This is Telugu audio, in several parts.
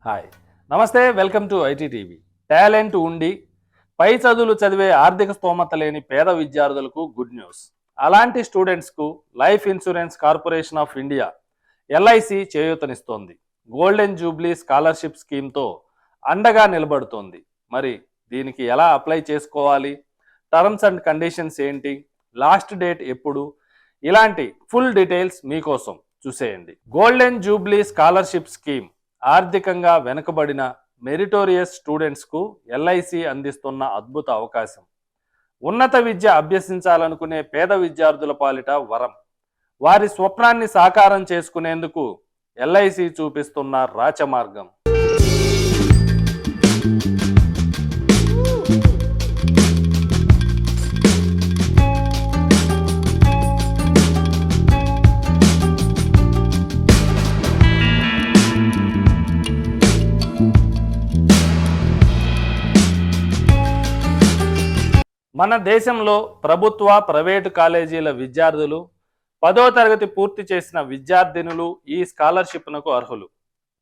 హాయ్ నమస్తే, welcome to IT TV. Talent ఉండి పై చదువులు చదివే ఆర్థిక స్తోమత లేని పేద విద్యార్థులకు గుడ్ న్యూస్. అలాంటి స్టూడెంట్స్కు life insurance corporation of India LIC చేయూతనిస్తోంది. గోల్డెన్ జూబ్లీ స్కాలర్షిప్ స్కీమ్తో అండగా నిలబడుతోంది. మరి దీనికి ఎలా అప్లై చేసుకోవాలి, టర్మ్స్ అండ్ కండిషన్స్ ఏంటి, లాస్ట్ డేట్ ఎప్పుడు, ఇలాంటి ఫుల్ డీటెయిల్స్ మీకోసం చూసేయండి. గోల్డెన్ జూబ్లీ స్కాలర్షిప్ స్కీమ్ ఆర్థికంగా వెనుకబడిన మెరిటోరియస్ స్టూడెంట్స్కు ఎల్ఐసి అందిస్తున్న అద్భుత అవకాశం. ఉన్నత విద్య అభ్యసించాలనుకునే పేద విద్యార్థుల పాలిట వరం. వారి స్వప్నాన్ని సాకారం చేసుకునేందుకు ఎల్ఐసి చూపిస్తున్న రాచమార్గం. మన దేశంలో ప్రభుత్వ ప్రైవేటు కాలేజీల విద్యార్థులు 10వ తరగతి పూర్తి చేసిన విద్యార్థినులు ఈ స్కాలర్షిప్నకు అర్హులు.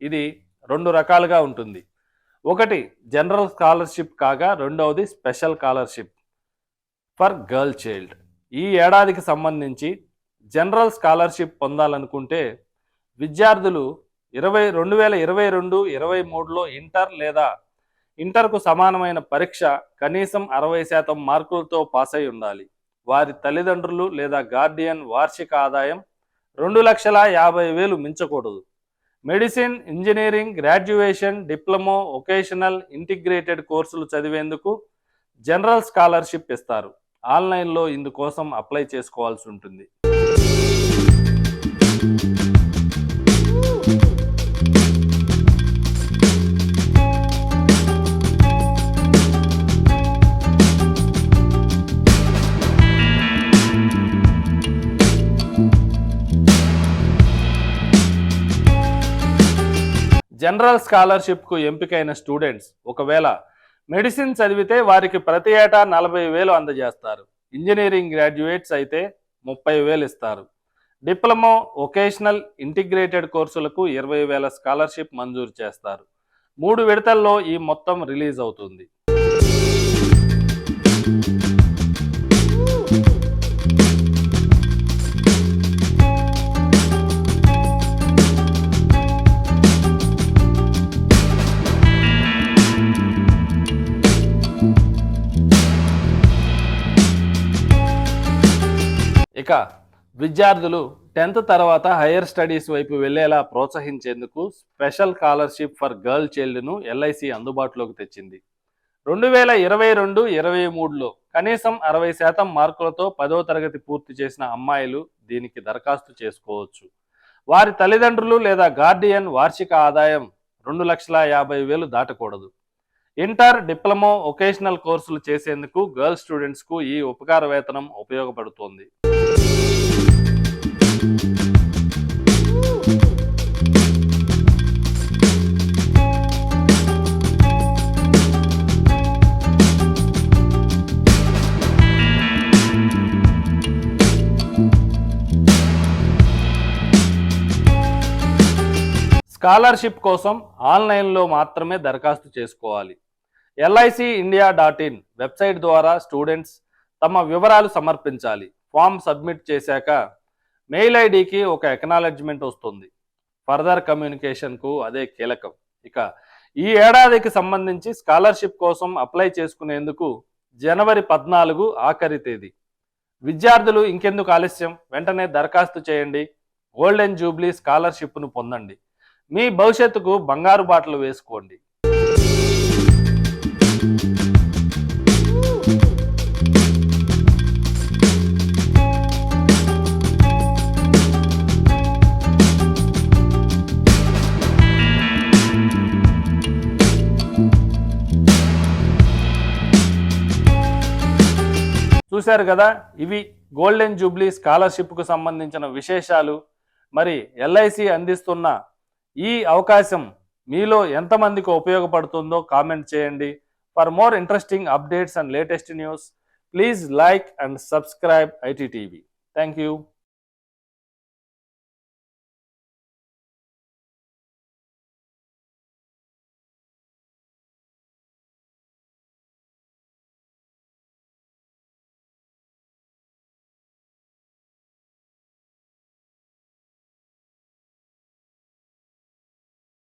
ఇది 2 రకాలుగా ఉంటుంది. ఒకటి జనరల్ స్కాలర్షిప్ కాగా రెండవది special scholarship for girl child. ఈ ఏడాదికి సంబంధించి జనరల్ స్కాలర్షిప్ పొందాలనుకుంటే విద్యార్థులు 2022-23లో ఇంటర్ లేదా ఇంటర్కు సమానమైన పరీక్ష కనీసం 60% మార్కులతో పాస్ అయి ఉండాలి. వారి తల్లిదండ్రులు లేదా గార్డియన్ వార్షిక ఆదాయం 2,50,000 మించకూడదు. Medicine, engineering, graduation, diploma, vocational, integrated కోర్సులు చదివేందుకు జనరల్ స్కాలర్షిప్ ఇస్తారు. ఆన్లైన్లో ఇందుకోసం అప్లై చేసుకోవాల్సి ఉంటుంది. జనరల్ స్కాలర్షిప్కు ఎంపికైన స్టూడెంట్స్ ఒకవేళ మెడిసిన్ చదివితే వారికి ప్రతి ఏటా 40,000 అందజేస్తారు. ఇంజనీరింగ్ గ్రాడ్యుయేట్స్ అయితే 30,000 ఇస్తారు. డిప్లొమా, వొకేషనల్, ఇంటిగ్రేటెడ్ కోర్సులకు 20,000 స్కాలర్షిప్ మంజూరు చేస్తారు. 3 విడతల్లో ఈ మొత్తం రిలీజ్ అవుతుంది. ఇక విద్యార్థులు 10th తర్వాత హైయర్ స్టడీస్ వైపు వెళ్లేలా ప్రోత్సహించేందుకు స్పెషల్ స్కాలర్షిప్ ఫర్ గర్ల్ చైల్డ్ను ఎల్ఐసి అందుబాటులోకి తెచ్చింది. 2022-23లో కనీసం 60% మార్కులతో 10వ తరగతి పూర్తి చేసిన అమ్మాయిలు దీనికి దరఖాస్తు చేసుకోవచ్చు. వారి తల్లిదండ్రులు లేదా గార్డియన్ వార్షిక ఆదాయం 2,50,000 దాటకూడదు. ఇంటర్, డిప్లొమా, వొకేషనల్ కోర్సులు చేసేందుకు గర్ల్ స్టూడెంట్స్కు ఈ ఉపకార వేతనం ఉపయోగపడుతోంది. స్కాలర్షిప్ కోసం ఆన్లైన్లో మాత్రమే దరఖాస్తు చేసుకోవాలి. LICindia.in వెబ్సైట్ ద్వారా స్టూడెంట్స్ తమ వివరాలు సమర్పించాలి. ఫామ్ సబ్మిట్ చేశాక మెయిల్ ఐడికి ఒక ఎక్నాలెడ్జ్మెంట్ వస్తుంది. ఫర్దర్ కమ్యూనికేషన్కు అదే కీలకం. ఇక ఈ ఏడాదికి సంబంధించి స్కాలర్షిప్ కోసం అప్లై చేసుకునేందుకు జనవరి 14 ఆఖరి తేదీ. విద్యార్థులు ఇంకెందుకు ఆలస్యం, వెంటనే దరఖాస్తు చేయండి. గోల్డెన్ జూబ్లీ స్కాలర్షిప్ను పొందండి. మీ భవిష్యత్తుకు బంగారు బాటలు వేసుకోండి. చూశారు కదా, ఇవి గోల్డెన్ జూబ్లీ స్కాలర్షిప్కు సంబంధించిన విశేషాలు. మరి ఎల్ఐసి అందిస్తున్న ఈ అవకాశం మీలో ఎంతమందికి ఉపయోగపడుతుందో కామెంట్ చేయండి. For more interesting updates and latest news, please like and subscribe IT TV. Thank you.